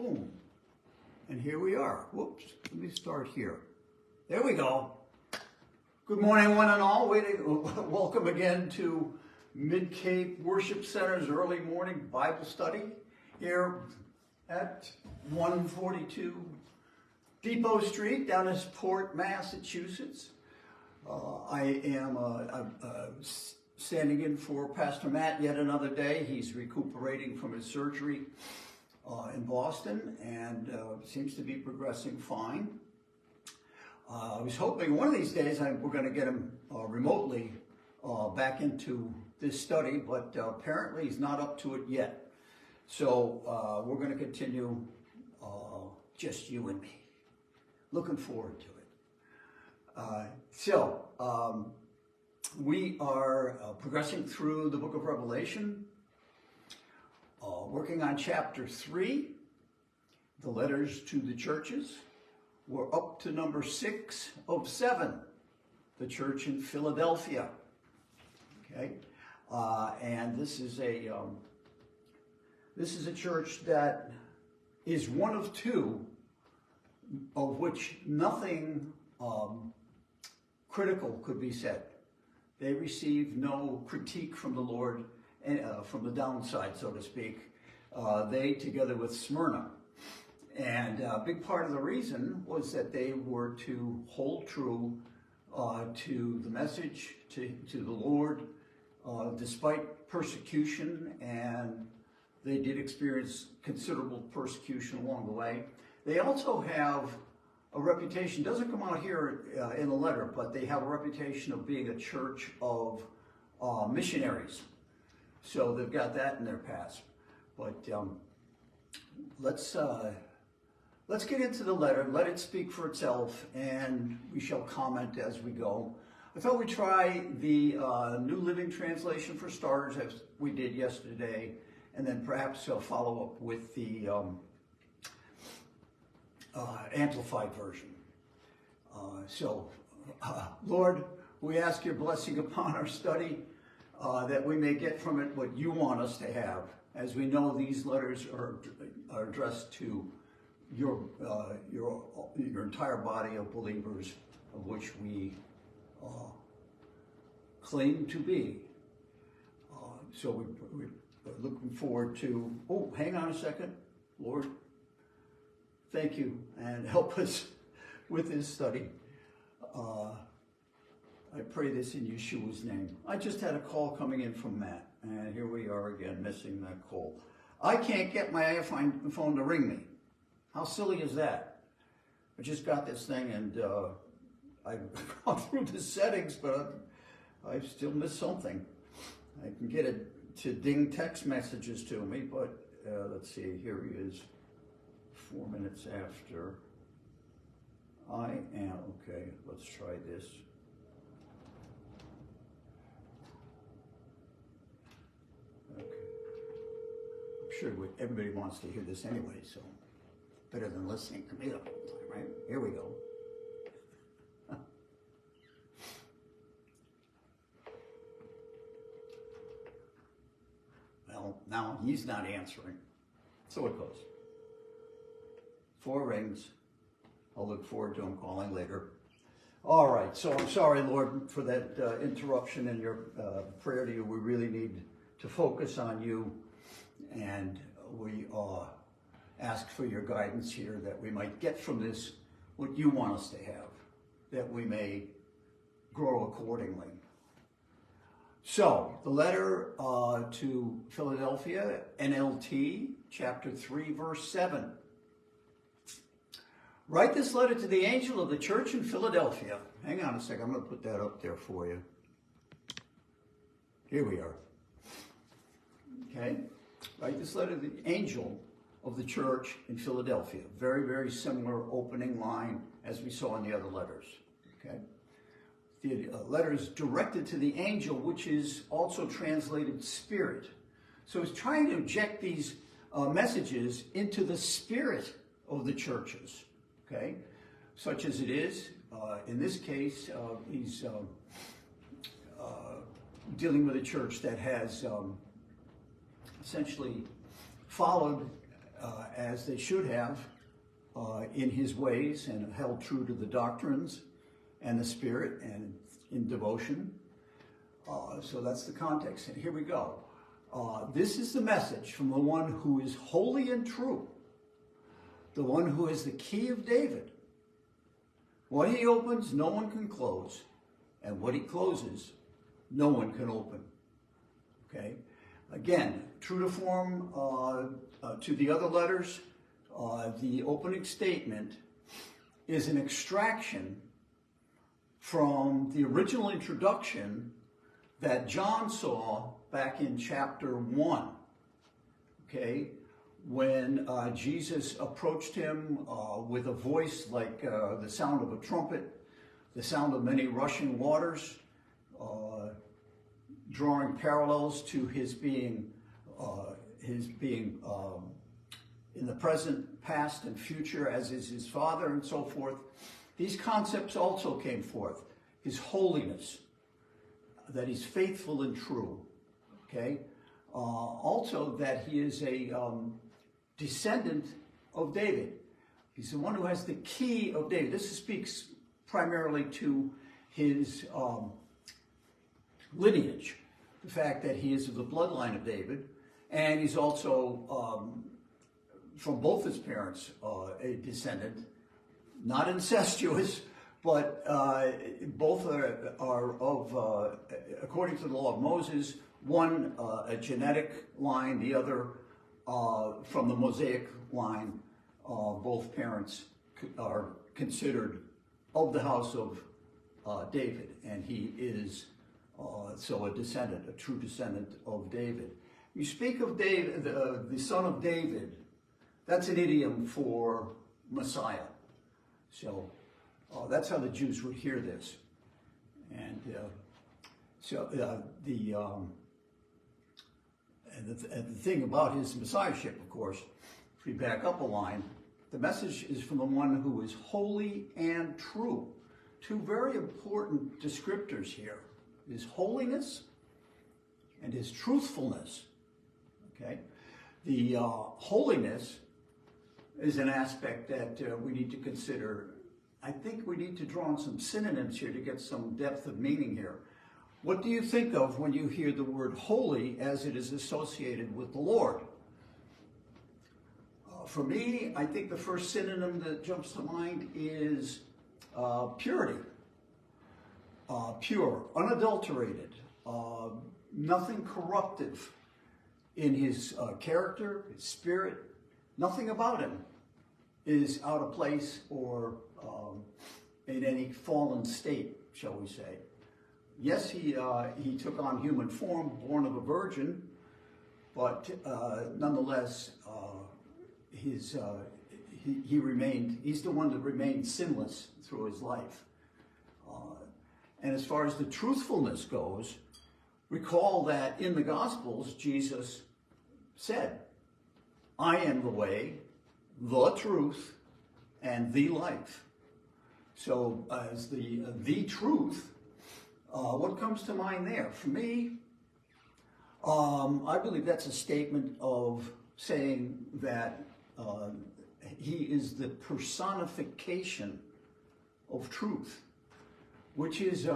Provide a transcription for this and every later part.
Boom. And here we are. Whoops. Let me start here. There we go. Good morning, one and all. Welcome again to Mid-Cape Worship Center's early morning Bible study here at 142 Depot Street down in Port, Massachusetts. I am standing in for Pastor Matt yet another day. He's recuperating from his surgery in Boston and seems to be progressing fine. I was hoping one of these days we're going to get him remotely back into this study, but apparently he's not up to it yet. So we're going to continue just you and me. Looking forward to it. We are progressing through the book of Revelation, working on chapter 3, the letters to the churches. We're up to number 6 of 7, the church in Philadelphia. Okay, and this is a church that is one of two of which nothing critical could be said. They receive no critique from the Lord, from the downside, so to speak. They, together with Smyrna. And a big part of the reason was that they were to hold true to the message, to the Lord, despite persecution, and they did experience considerable persecution along the way. They also have a reputation, doesn't come out here in the letter, but they have a reputation of being a church of missionaries. So they've got that in their past. But let's get into the letter, let it speak for itself, and we shall comment as we go. I thought we'd try the New Living Translation for starters, as we did yesterday, and then perhaps follow up with the Amplified version. Lord, we ask your blessing upon our study, that we may get from it what you want us to have. As we know, these letters are addressed to your entire body of believers, of which we claim to be. So we're looking forward to, hang on a second, Lord. Thank you, and help us with this study. I pray this in Yeshua's name. I just had a call coming in from Matt, and here we are again, missing that call. I can't get my iPhone to ring me. How silly is that? I just got this thing, and I've gone through the settings, but I've still missed something. I can get it to ding text messages to me, but let's see, here he is. 4 minutes after. Okay, let's try this. Okay. I'm sure everybody wants to hear this anyway, so better than listening to me the whole time, right? Here we go. Well, now he's not answering, so it goes. 4 rings. I'll look forward to him calling later. All right, so I'm sorry, Lord, for that interruption in your prayer to you. We really need to focus on you, and we ask for your guidance here, that we might get from this what you want us to have, that we may grow accordingly. So, the letter to Philadelphia, NLT, chapter 3, verse 7. Write this letter to the angel of the church in Philadelphia. Hang on a second, I'm going to put that up there for you. Here we are. Okay? Write this letter to the angel of the church in Philadelphia. Very, very similar opening line as we saw in the other letters. Okay? The letter is directed to the angel, which is also translated spirit. So it's trying to inject these messages into the spirit of the churches. Okay, such as it is. In this case, he's dealing with a church that has essentially followed as they should have in his ways and held true to the doctrines and the Spirit and in devotion. So that's the context. And here we go. This is the message from the one who is holy and true, the one who is the key of David. What he opens, no one can close, and what he closes, no one can open. Okay? Again, true to form to the other letters, the opening statement is an extraction from the original introduction that John saw back in chapter 1. Okay? When Jesus approached him with a voice like the sound of a trumpet, the sound of many rushing waters, drawing parallels to his being in the present, past, and future, as is his Father, and so forth. These concepts also came forth. His holiness, that he's faithful and true. Okay? Also that he is a descendant of David. He's the one who has the key of David. This speaks primarily to his lineage, the fact that he is of the bloodline of David, and he's also from both his parents a descendant, not incestuous, but both are of, according to the law of Moses, one a genetic line, the other from the Mosaic line. Both parents are considered of the house of David, and he is so a descendant, a true descendant of David. You speak of David, the son of David. That's an idiom for Messiah. So that's how the Jews would hear this. And the thing about his messiahship, of course, if we back up a line, the message is from the one who is holy and true. Two very important descriptors here: his holiness and his truthfulness. Okay, the holiness is an aspect that we need to consider. I think we need to draw on some synonyms here to get some depth of meaning here. What do you think of when you hear the word holy as it is associated with the Lord? For me, I think the first synonym that jumps to mind is purity. Pure, unadulterated, nothing corruptive in his character, his spirit. Nothing about him is out of place or in any fallen state, shall we say. Yes, he took on human form, born of a virgin, but nonetheless, he's the one that remained sinless through his life. And as far as the truthfulness goes, recall that in the Gospels, Jesus said, I am the way, the truth, and the life. So as the truth, what comes to mind there? For me, I believe that's a statement of saying that he is the personification of truth, which is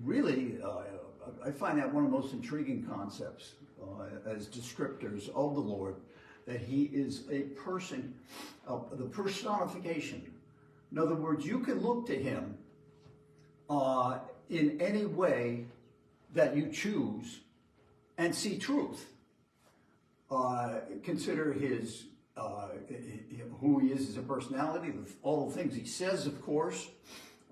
really, I find that one of the most intriguing concepts as descriptors of the Lord, that he is a person, the personification. In other words, you can look to him in any way that you choose and see truth. Consider his who he is as a personality. All the things he says, of course,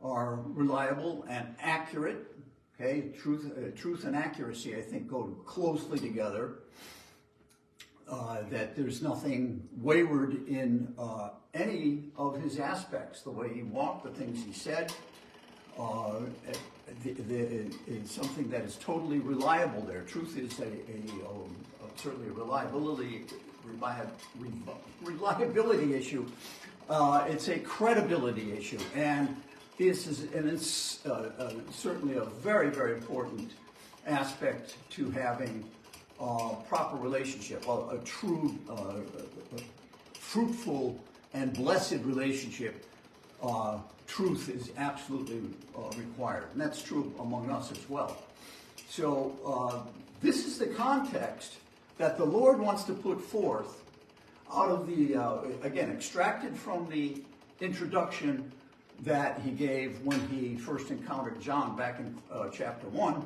are reliable and accurate. Okay, truth and accuracy, I think, go closely together. That there's nothing wayward in any of his aspects. The way he walked, the things he said, it's something that is totally reliable there. Truth is certainly a reliability issue. It's a credibility issue, and this is certainly a very, very important aspect to having proper relationship, a true fruitful and blessed relationship, truth is absolutely required. And that's true among us as well. So this is the context that the Lord wants to put forth out of the, again, extracted from the introduction that he gave when he first encountered John back in chapter 1.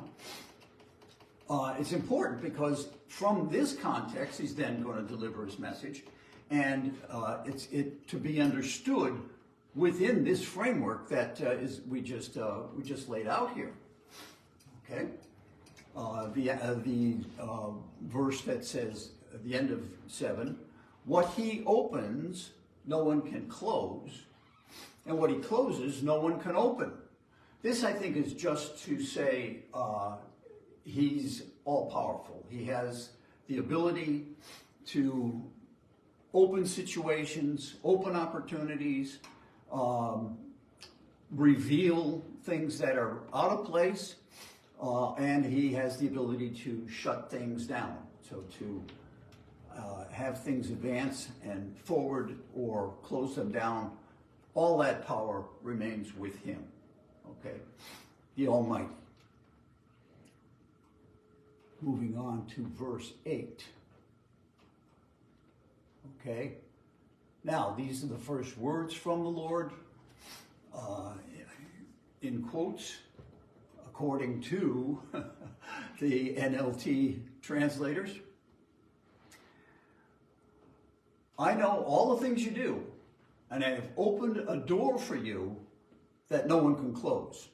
It's important because from this context, he's then going to deliver his message, and it's to be understood within this framework that we just laid out here. Okay, the verse that says at the end of 7, what he opens, no one can close, and what he closes, no one can open. This, I think, is just to say he's all-powerful. He has the ability to open situations, open opportunities, reveal things that are out of place, and he has the ability to shut things down, so to have things advance and forward or close them down. All that power remains with him, okay? The Almighty. Moving on to verse 8. Okay? Now, these are the first words from the Lord, in quotes, according to the NLT translators. I know all the things you do, and I have opened a door for you that no one can close.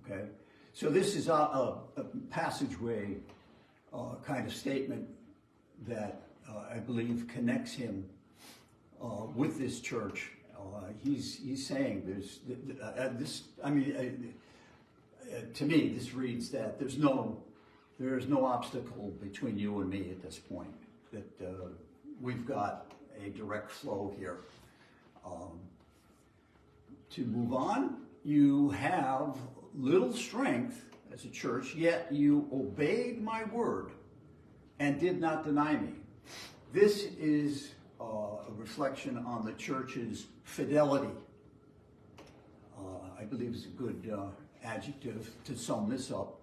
Okay? So this is a passageway kind of statement that I believe connects him with this church. He's saying there's this. I mean, to me, this reads that there is no obstacle between you and me at this point. That we've got a direct flow here. To move on, you have little strength as a church, yet you obeyed my word and did not deny me. This is a reflection on the church's fidelity. I believe is a good adjective to sum this up.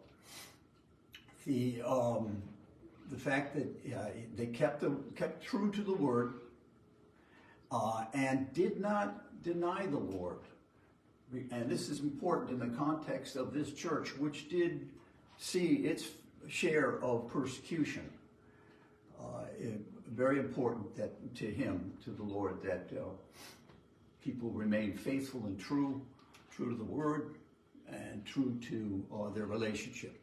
The fact that they kept true to the word and did not deny the Lord. And this is important in the context of this church, which did see its share of persecution. Very important that to him, to the Lord, that people remain faithful and true to the word and true to their relationship.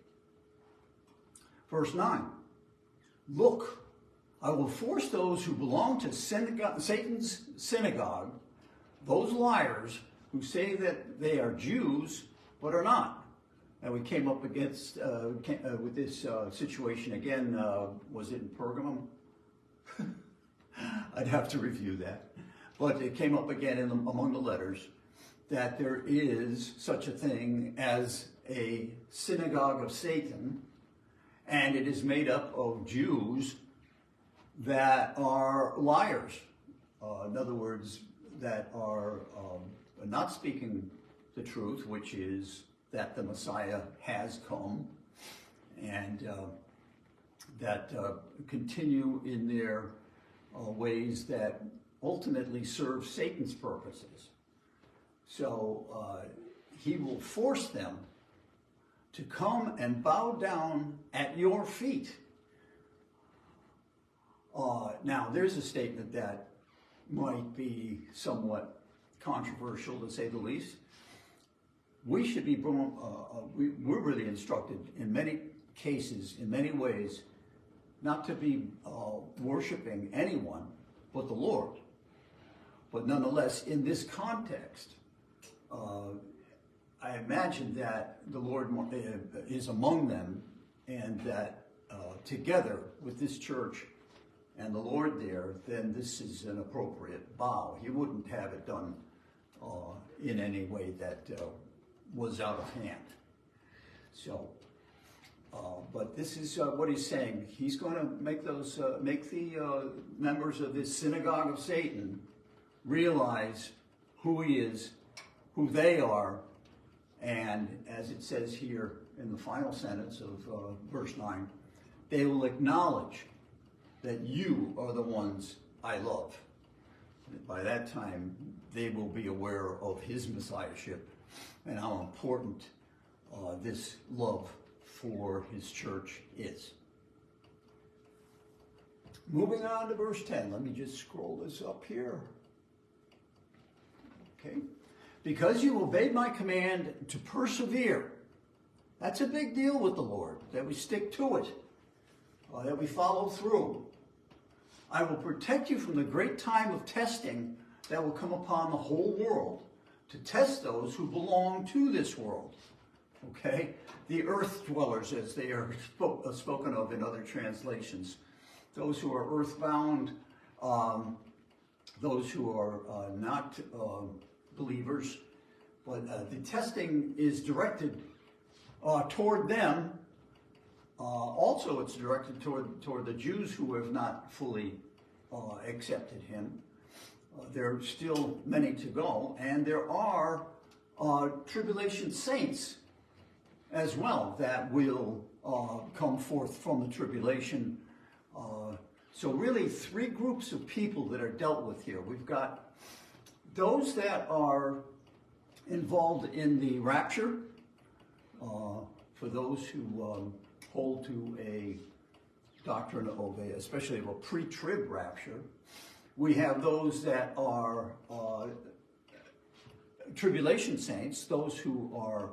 Verse 9, look, I will force those who belong to Satan's synagogue, those liars who say that they are Jews but are not. And we came up against with this situation again. Was it in Pergamum? I'd have to review that. But it came up again among the letters that there is such a thing as a synagogue of Satan, and it is made up of Jews that are liars. In other words, that are not speaking the truth, which is that the Messiah has come, and that continue in their ways that ultimately serve Satan's purposes. So he will force them to come and bow down at your feet. Now, there's a statement that might be somewhat controversial, to say the least. We should be, we're really instructed in many cases, in many ways, not to be worshiping anyone but the Lord. But nonetheless, in this context, I imagine that the Lord is among them, and that together with this church and the Lord there, then this is an appropriate bow. He wouldn't have it done in any way that was out of hand. So, But this is what he's saying. He's going to make the members of this synagogue of Satan realize who he is, who they are, and as it says here in the final sentence of verse 9, they will acknowledge that you are the ones I love. By that time, they will be aware of his messiahship and how important this love for his church is. Moving on to verse 10. Let me just scroll this up here. Okay. Because you obeyed my command to persevere. That's a big deal with the Lord, that we stick to it, that we follow through. I will protect you from the great time of testing that will come upon the whole world to test those who belong to this world. Okay? The earth dwellers, as they are spoken of in other translations. Those who are earthbound, those who are not believers. But the testing is directed toward them. Also, it's directed toward the Jews who have not fully accepted him. There are still many to go, and there are tribulation saints as well that will come forth from the tribulation. So really, three groups of people that are dealt with here. We've got those that are involved in the rapture, for those who hold to a doctrine of especially of a pre-trib rapture. We have those that are tribulation saints, those who are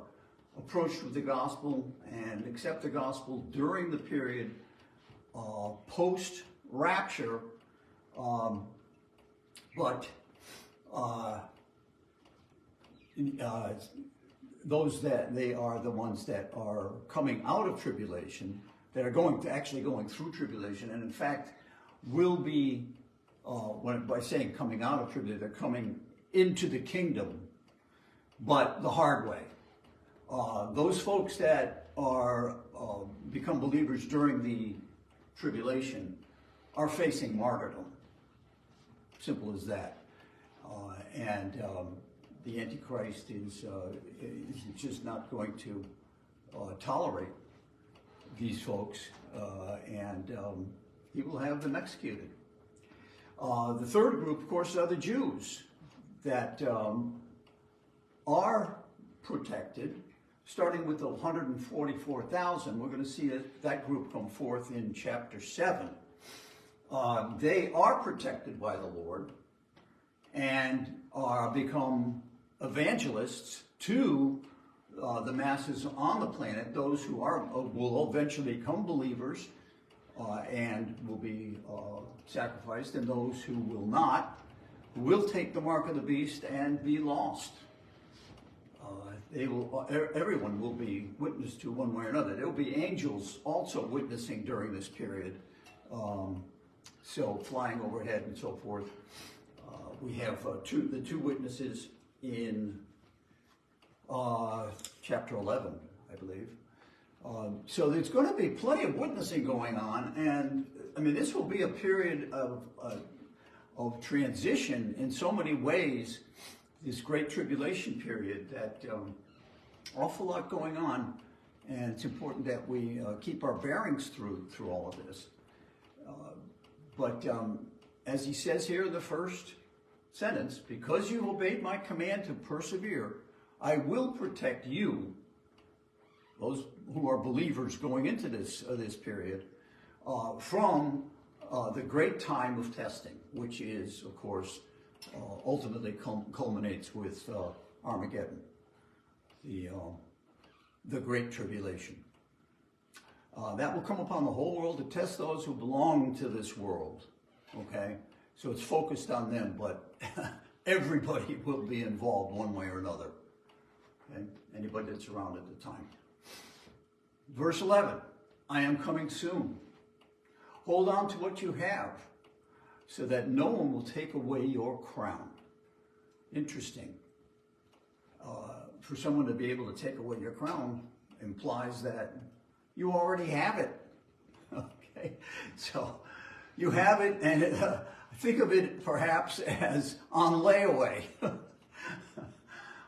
approached with the gospel and accept the gospel during the period post-rapture, but those that they are the ones that are coming out of tribulation, that are actually going through tribulation, and in fact will be, by saying coming out of tribulation, they're coming into the kingdom, but the hard way. Those folks that are become believers during the tribulation are facing martyrdom. Simple as that. And the Antichrist is just not going to tolerate these folks, and he will have them executed. The third group, of course, are the Jews that are protected, starting with the 144,000. We're going to see that group come forth in chapter 7. They are protected by the Lord and are become evangelists to the masses on the planet, those who will eventually become believers and will be sacrificed, and those who will not, will take the mark of the beast and be lost. Everyone will be witnessed to one way or another. There will be angels also witnessing during this period, so flying overhead and so forth. We have the two witnesses in chapter 11, I believe. So there's going to be plenty of witnessing going on, and I mean, this will be a period of transition in so many ways. This great tribulation period, that awful lot going on, and it's important that we keep our bearings through all of this. But as he says here in the first sentence, because you obeyed my command to persevere, I will protect you, those who are believers going into this period, from the great time of testing, which is, of course, ultimately culminates with Armageddon, the great tribulation. That will come upon the whole world to test those who belong to this world. Okay? So it's focused on them, but everybody will be involved one way or another. Okay? Anybody that's around at the time. Verse 11, I am coming soon. Hold on to what you have, so that no one will take away your crown. Interesting. For someone to be able to take away your crown implies that you already have it. Okay, so you have it, and think of it perhaps as on layaway,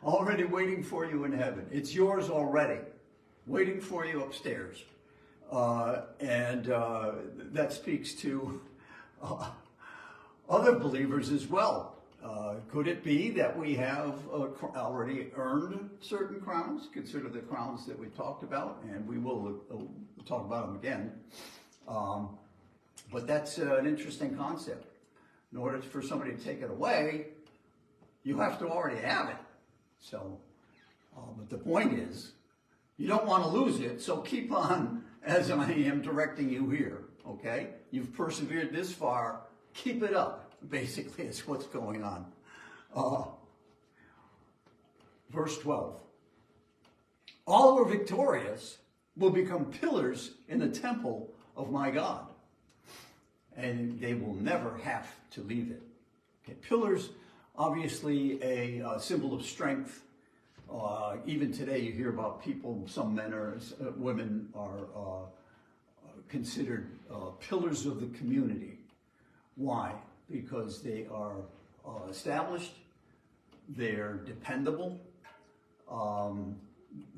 already waiting for you in heaven. It's yours already, waiting for you upstairs. And that speaks to other believers as well. Could it be that we have already earned certain crowns? Consider the crowns that we talked about, and we will talk about them again. But that's an interesting concept. In order for somebody to take it away, you have to already have it. So, but the point is, you don't want to lose it, so keep on as I am directing you here, okay? You've persevered this far, keep it up, basically, is what's going on. Verse 12. All who are victorious will become pillars in the temple of my God, and they will never have to leave it. Okay, pillars, obviously a symbol of strength. Even today you hear about people, some men or women are considered pillars of the community. Why? Because they are established, they're dependable,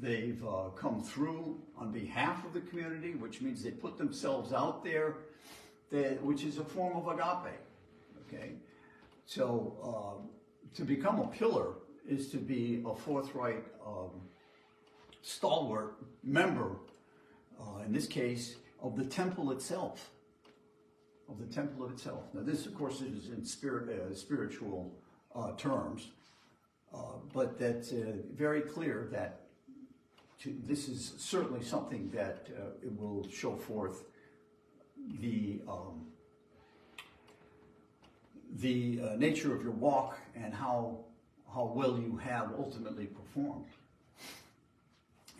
they've come through on behalf of the community, which means they put themselves out there, which is a form of agape. Okay, so to become a pillar is to be a forthright, stalwart member, in this case, of the temple itself. Of the temple of itself. Now, this, of course, is in spiritual terms, but that's very clear that this is certainly something that it will show forth the nature of your walk and how well you have ultimately performed.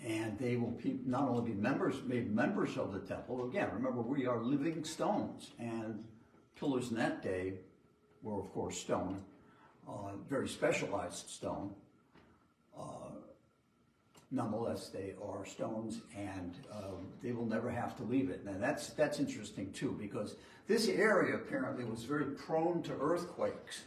And they will not only be made members of the temple. Again, remember, we are living stones, and pillars in that day were, of course, stone, very specialized stone. Nonetheless, they are stones, and they will never have to leave it. Now, that's interesting too, because this area apparently was very prone to earthquakes.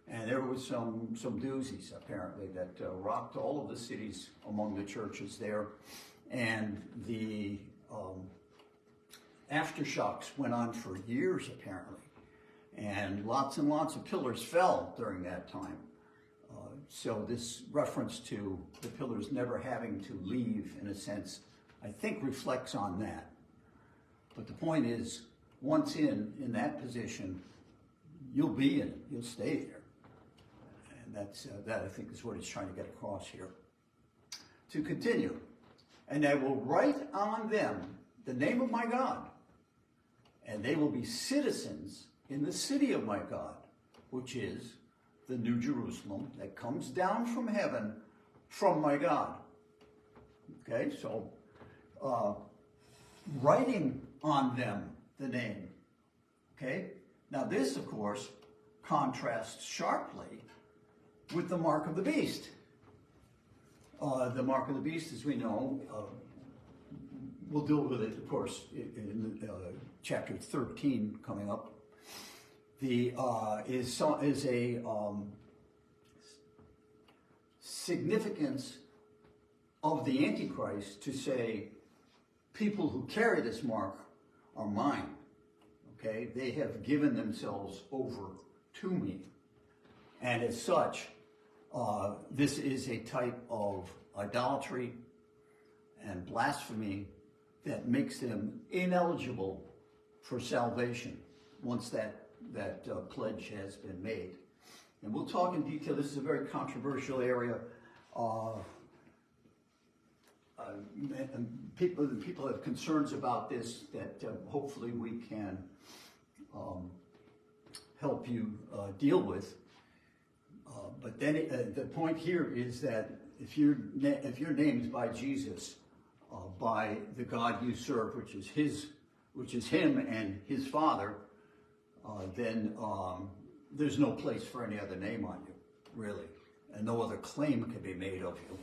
And there was some doozies, apparently, that rocked all of the cities among the churches there. And the aftershocks went on for years, apparently. And lots of pillars fell during that time. So this reference to the pillars never having to leave, in a sense, I think reflects on that. But the point is, once in that position, you'll be in it. You'll stay there. That I think is what he's trying to get across here. To continue, and I will write on them the name of my God, and they will be citizens in the city of my God, which is the New Jerusalem that comes down from heaven from my God. Okay, so writing on them the name. Okay, now this, of course, contrasts sharply with the mark of the beast. The mark of the beast, as we know, we'll deal with it, of course, in chapter 13 coming up. Is a significance of the Antichrist to say, people who carry this mark are mine. Okay, they have given themselves over to me, and as such, this is a type of idolatry and blasphemy that makes them ineligible for salvation once that pledge has been made. And we'll talk in detail. This is a very controversial area. People have concerns about this that hopefully we can help you deal with. But then the point here is that if you're named by Jesus, by the God you serve, which is Him and His Father, then there's no place for any other name on you, really, and no other claim can be made of you.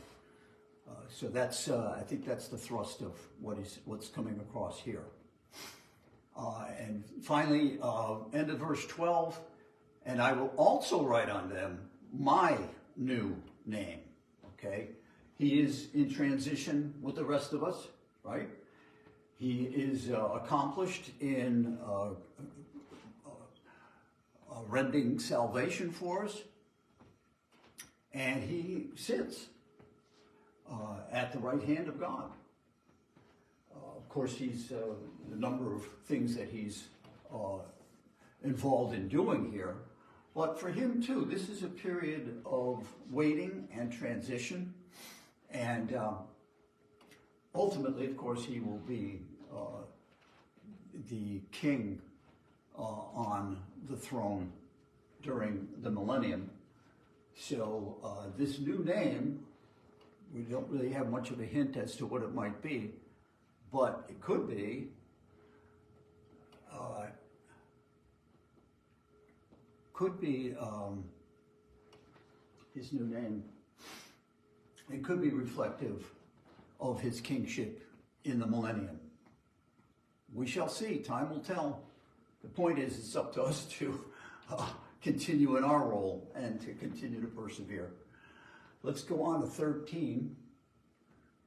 So that's, I think that's the thrust of what's coming across here. And finally, end of verse 12, and I will also write on them my new name, okay? He is in transition with the rest of us, right? He is accomplished in rendering salvation for us, and he sits at the right hand of God. Of course, he's a number of things that he's involved in doing here, but for him too, this is a period of waiting and transition, and ultimately, of course, he will be the king on the throne during the millennium. So this new name, we don't really have much of a hint as to what it might be, but it could be his new name. It could be reflective of his kingship in the millennium. We shall see. Time will tell. The point is, it's up to us to continue in our role and to continue to persevere. Let's go on to 13,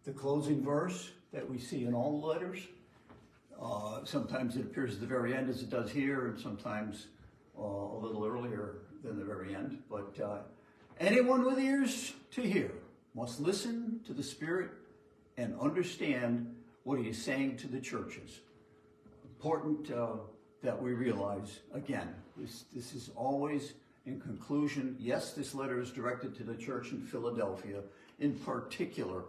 the closing verse that we see in all the letters. Sometimes it appears at the very end as it does here, and sometimes a little earlier than the very end. But anyone with ears to hear must listen to the Spirit and understand what he is saying to the churches. Important that we realize, again, this is always in conclusion. Yes, this letter is directed to the church in Philadelphia in particular,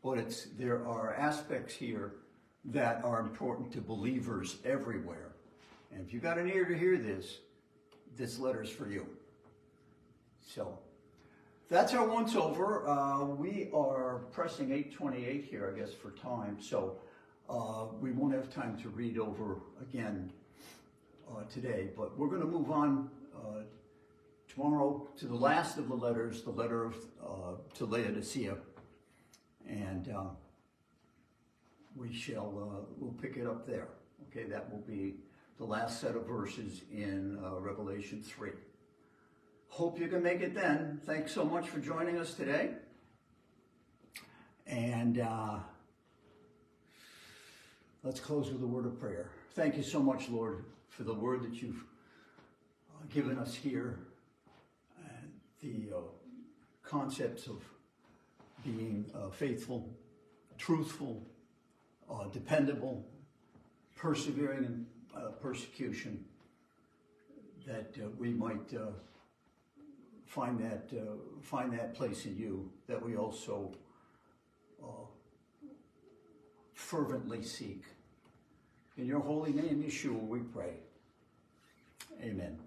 but there are aspects here that are important to believers everywhere. And if you've got an ear to hear this letter's for you. So that's our once over. We are pressing 8:28 here, I guess, for time. So we won't have time to read over again today, but we're going to move on tomorrow to the last of the letters, the letter to Laodicea, and we'll pick it up there. Okay, that will be the last set of verses in Revelation 3. Hope you can make it then. Thanks so much for joining us today. And let's close with a word of prayer. Thank you so much, Lord, for the word that you've given us here, and the concepts of being faithful, truthful, dependable, persevering in persecution, that we might find that place in you that we also fervently seek. In your holy name, Yeshua, we pray. Amen.